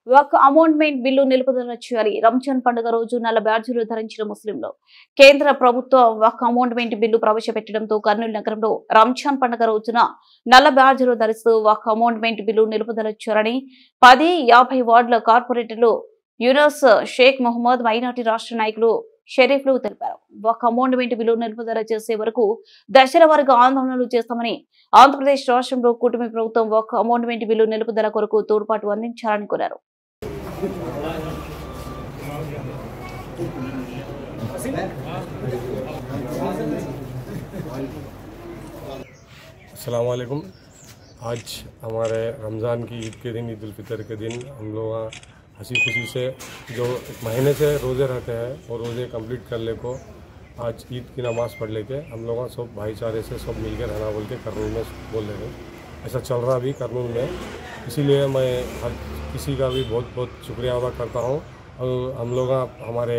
వక్ అమౌంట్మెంట్ bill నిలుపుదల చేయాలి. రంజాన్ పండుగ రోజు నల్ల బ్యాడ్జీలు ధరించిన ముస్లింలు. కేంద్ర ప్రభుత్వం వక్ అమౌంట్మెంట్ బిల్లు ప్రవేశపెట్టడంతో కర్నూలు నగరంలో రంజాన్ పండుగ రోజున నల్ల బ్యాడ్జీలు ధరిస్తూ వక్ అమౌంట్మెంట్ బిల్లు నిలుపుదల చేయాలని 10-50 వార్డుల కార్పొరేటర్లు యూనస్ షేక్ మొహమ్మద్ మైనార్టీ రాష్ట్ర నాయకులు షరీఫ్లు తెలిపారు. వక్ అమౌంట్మెంట్ బిల్లు నిలుపుదల చేసే వరకు దశల వారీగా ఆందోళనలు చేస్తామని, ఆంధ్రప్రదేశ్ రాష్ట్రంలో కూటమి ప్రభుత్వం వక్ అమౌంట్మెంట్ బిల్లు నిలుపుదల కొరకు తోడ్పాటు అందించాలని కోరారు. अस्सलाम वालेकुम। आज हमारे रमज़ान की ईद के दिन, ईद उल फितर के दिन हम लोग हंसी खुशी से जो एक महीने से रोज़े रहते हैं और रोज़े कंप्लीट करने को आज ईद की नमाज़ पढ़ लेके हम लोग सब भाईचारे से सब मिलकर रहना बोल के कर्नूल में बोल रहे हैं। ऐसा चल रहा अभी कर्नूल में, इसीलिए मैं हर किसी का भी बहुत बहुत शुक्रिया अदा करता हूँ। और हम लोग हमारे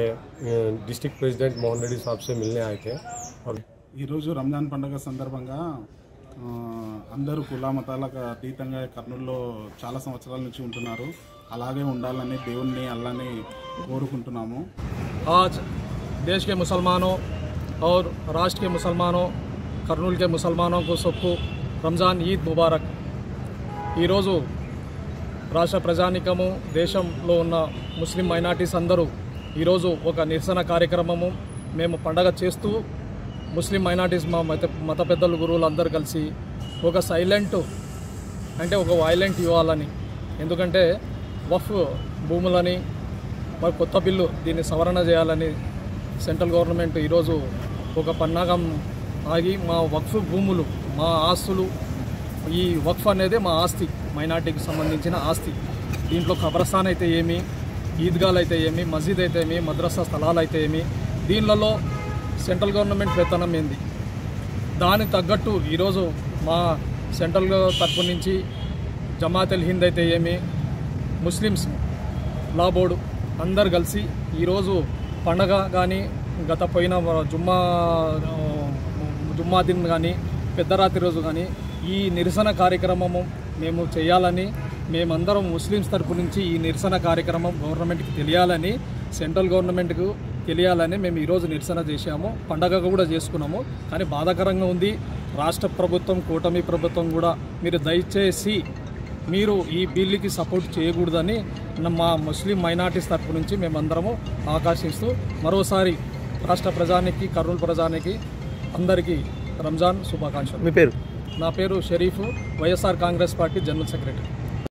डिस्ट्रिक्ट प्रेसिडेंट मोहन रेड्डी साहब से मिलने आए थे। और రంజాన్ పండుగ సందర్భంగా అందరూ కుల మతాలకు అతీతంగా కర్నూలులో చాలా సంవత్సరాల నుంచి ఉంటున్నారు. అలాగే ఉండాలని దేవుణ్ణి అల్లాని కోరుకుంటున్నాము. आज देश के मुसलमानों और राष्ट्र के मुसलमानों, कर्नूल के मुसलमानों को सबको रमज़ान ईद मुबारक। ఈరోజు రాష్ట్ర ప్రజానికము, దేశంలో ఉన్న ముస్లిం మైనార్టీస్ అందరూ ఈరోజు ఒక నిరసన కార్యక్రమము మేము పండగ చేస్తూ ముస్లిం మైనార్టీస్ మా మత పెద్దలు, గురువులు అందరూ కలిసి ఒక సైలెంట్ అంటే ఒక వైలెంట్ ఇవ్వాలని, ఎందుకంటే వఫ్ భూములని మరి కొత్త బిల్లు దీన్ని సవరణ చేయాలని సెంట్రల్ గవర్నమెంట్ ఈరోజు ఒక పన్నాగం ఆగి మా వక్ఫ్ భూములు, మా ఆస్తులు, ఈ వక్ఫ్ అనేది మా ఆస్తి, మైనార్టీకి సంబంధించిన ఆస్తి. దీంట్లో ఖబరస్థాన్ అయితే ఏమి, ఈద్గాలు అయితే ఏమి, మస్జిద్ అయితే ఏమి, మద్రసా స్థలాలు అయితే ఏమి, దీనిలలో సెంట్రల్ గవర్నమెంట్ వేతనం ఏంది, దానికి తగ్గట్టు ఈరోజు మా సెంట్రల్ తరపు నుంచి జమాత్-ఉల్ హింద్ అయితే ఏమి, ముస్లిమ్స్ లా బోర్డు అందరు కలిసి ఈరోజు పండగ కానీ గత పోయిన జుమ్మా దిన్ కానీ పెద్దరాత్రి రోజు కానీ ఈ నిరసన కార్యక్రమము మేము చేయాలని, మేమందరం ముస్లిమ్స్ తరపు నుంచి ఈ నిరసన కార్యక్రమం గవర్నమెంట్కి తెలియాలని, సెంట్రల్ గవర్నమెంట్కు తెలియాలని మేము ఈరోజు నిరసన చేశాము. పండగ కూడా చేసుకున్నాము. కానీ బాధాకరంగా ఉంది, రాష్ట్ర ప్రభుత్వం, కూటమి ప్రభుత్వం కూడా మీరు దయచేసి మీరు ఈ బిల్లుకి సపోర్ట్ చేయకూడదని మా ముస్లిం మైనార్టీస్ తరపు నుంచి మేమందరము ఆకాశిస్తూ మరోసారి రాష్ట్ర ప్రజానికి, కర్నూలు ప్రజానికి అందరికీ రంజాన్ శుభాకాంక్షలు. మీ పేరు? నా పేరు Sharif, YSR Congress party general secretary.